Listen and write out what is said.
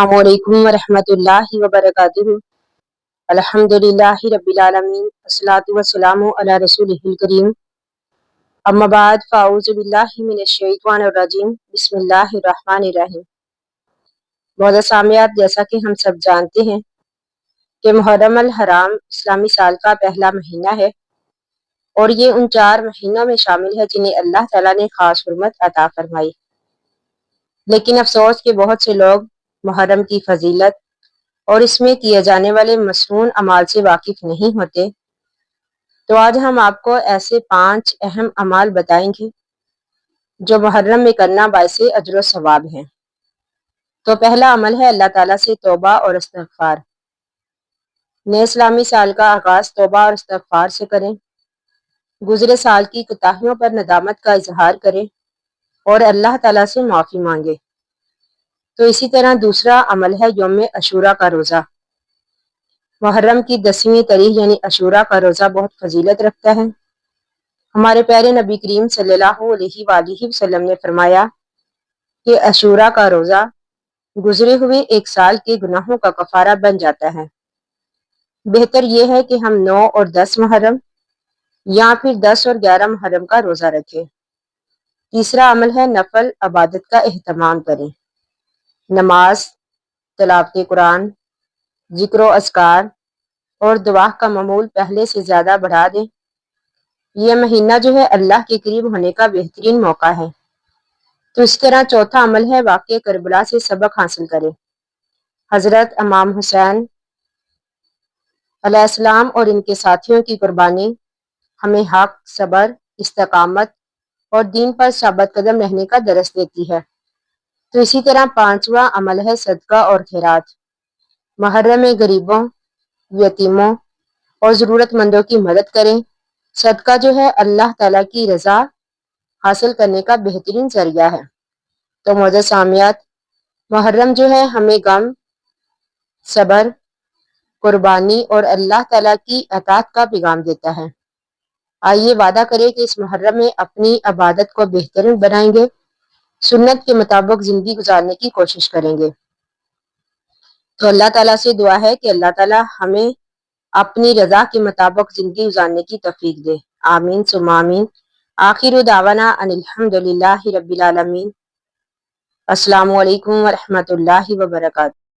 अस्सलामु अलैकुम वरहमतुल्लाहि वबरकातुहू। अल्हम्दुलिल्लाहि रब्बिल आलमीन अस्सलातु वस्सलामु अला रसूलिहिल करीम। अम्मा बाद फ़अऊज़ु बिल्लाहि मिनश शैतानिर रजीम। बिस्मिल्लाहिर रहमानिर रहीम। मौजूद सामियात, जैसा कि हम सब जानते हैं कि मुहर्रम अल हराम इस्लामी साल का पहला महीना है और ये उन 4 महीनों में शामिल है जिन्हें अल्लाह ताला ने खास हुर्मत अता फरमाई। लेकिन अफसोस कि बहुत से लोग मुहर्रम की फजीलत और इसमें किए जाने वाले मसनून अमाल से वाकिफ नहीं होते। तो आज हम आपको ऐसे 5 अहम अमाल बताएंगे जो मुहर्रम में करना बाइसे अजर व सवाब है। तो पहला अमल है अल्लाह ताला से तौबा और इस्तिग़फ़ार। नए इस्लामी साल का आगाज तौबा और इस्तिग़फ़ार से करें। गुज़रे साल की कोताहियों पर नदामत का इजहार करें और अल्लाह ताला से माफ़ी मांगे। तो इसी तरह दूसरा अमल है यौम अशूरा का रोज़ा। मुहर्रम की 10वीं तारीख यानी अशूरा का रोज़ा बहुत फजीलत रखता है। हमारे प्यारे नबी करीम सल्लल्लाहु अलैहि वसल्लम ने फरमाया कि अशूरा का रोज़ा गुजरे हुए एक साल के गुनाहों का कफारा बन जाता है। बेहतर यह है कि हम 9 और 10 मुहर्रम या फिर 10 और 11 मुहर्रम का रोज़ा रखें। तीसरा अमल है नफल इबादत का एहतमाम करें। नमाज, तिलावत कुरान, जिक्र अस्कार और दुआ का मामूल पहले से ज़्यादा बढ़ा दें। यह महीना जो है अल्लाह के करीब होने का बेहतरीन मौका है। तो इस तरह चौथा अमल है वाक़या करबला से सबक हासिल करें। हज़रत इमाम हुसैन अलैहिस्सलाम और इनके साथियों की कुर्बानी हमें हक, सब्र, इस्तकामत और दीन पर साबित कदम रहने का दरस देती है। तो इसी तरह पांचवा अमल है सदका और खैरात। मुहर्रम में गरीबों, यतीमों और ज़रूरतमंदों की मदद करें। सदका जो है अल्लाह ताला की रज़ा हासिल करने का बेहतरीन जरिया है। तो मौजूद सामियात, मुहर्रम जो है हमें गम, सब्र, कुर्बानी और अल्लाह ताला की अताअत का पैगाम देता है। आइए वादा करें कि इस मुहर्रम में अपनी इबादत को बेहतरीन बनाएंगे, सुन्नत के मुताबिक जिंदगी गुजारने की कोशिश करेंगे। तो अल्लाह ताला से दुआ है कि अल्लाह ताला हमें अपनी रजा के मुताबिक जिंदगी गुजारने की तौफीक दे। आमीन सुम्मा आमीन। आखिर दावाना अनिल हम्दुलिल्लाहि रब्बिल आलमीन। अस्सलामु अलैकुम वरहमतुल्लाहि वबरकातुहू।